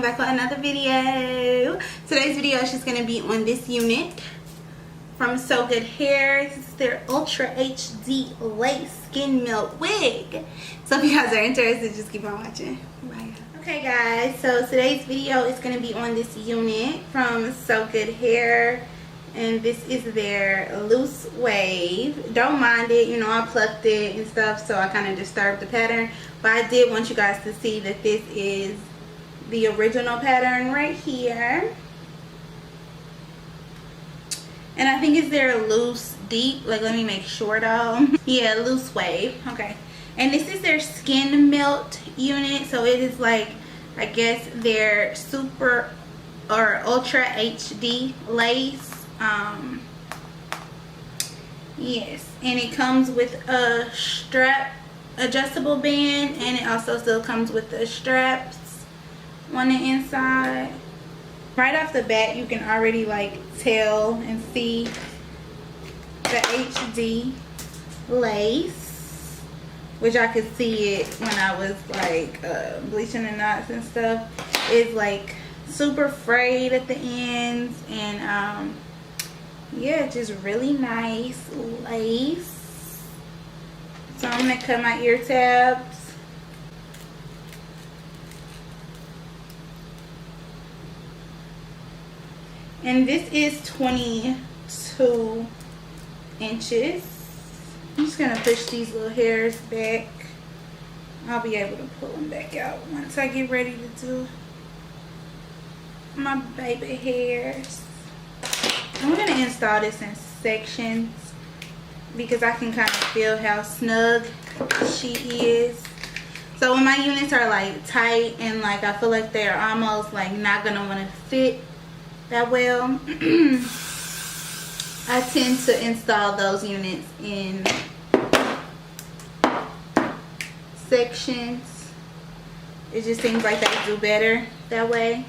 back with another video. Today's video is just going to be on this unit from So Good Hair. This is their Ultra HD Lace Skin Melt Wig. So if you guys are interested, just keep on watching. Bye. Okay guys, so today's video is going to be on this unit from So Good Hair. And this is their loose wave. Don't mind it, you know, I plucked it and stuff, so I kind of disturbed the pattern. But I did want you guys to see that this is the original pattern right here. And I think it's their loose deep. Like, let me make sure though. Yeah, loose wave. Okay. And this is their skin melt unit. So it is like, I guess, their super or ultra HD lace. Yes, and it comes with a strap adjustable band, and it also still comes with the straps on the inside. Right off the bat, you can already like tell and see the HD lace, which I could see it when I was like bleaching the knots and stuff. It's like super frayed at the ends, and yeah, just really nice lace. So I'm gonna cut my ear tabs. And this is 22 inches. I'm just gonna push these little hairs back. I'll be able to pull them back out once I get ready to do my baby hairs. I'm going to install this in sections because I can kind of feel how snug she is. So when my units are like tight and like I feel like they're almost like not going to want to fit that well, I tend to install those units in sections. It just seems like they do better that way.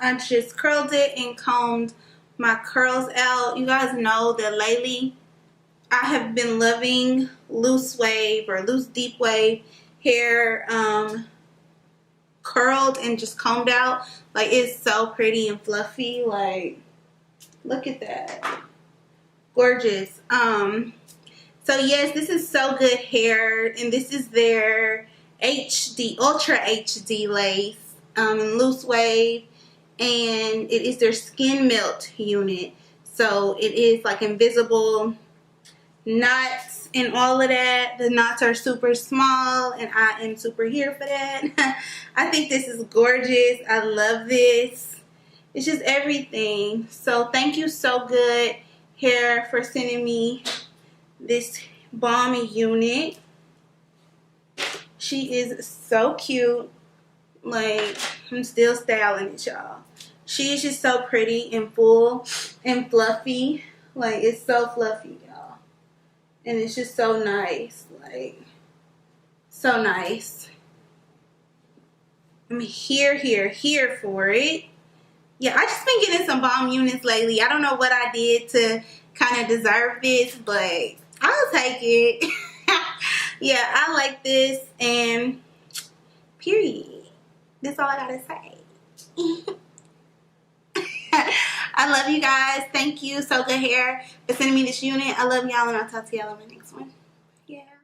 I just curled it and combed my curls out. You guys know that lately I have been loving loose wave or loose deep wave hair, curled and just combed out. Like, it's so pretty and fluffy. Like, look at that. Gorgeous. So yes, this is So Good Hair, and this is their HD, Ultra HD lace, loose wave, and it is their skin melt unit. So it is like invisible knots and all of that. The knots are super small, and I am super here for that. I think this is gorgeous. I love this. It's just everything. So thank you, So Good Hair, for sending me this balmy unit. She is so cute. Like, I'm still styling it, y'all. She is just so pretty and full and fluffy. Like, it's so fluffy, y'all. And it's just so nice. Like, so nice. I'm here for it. Yeah, I just been getting some bomb units lately. I don't know what I did to kind of deserve this, but I'll take it. Yeah, I like this, and period. That's all I gotta say. I love you guys. Thank you, So Good Hair, for sending me this unit. I love y'all, and I'll talk to y'all on my next one. Yeah.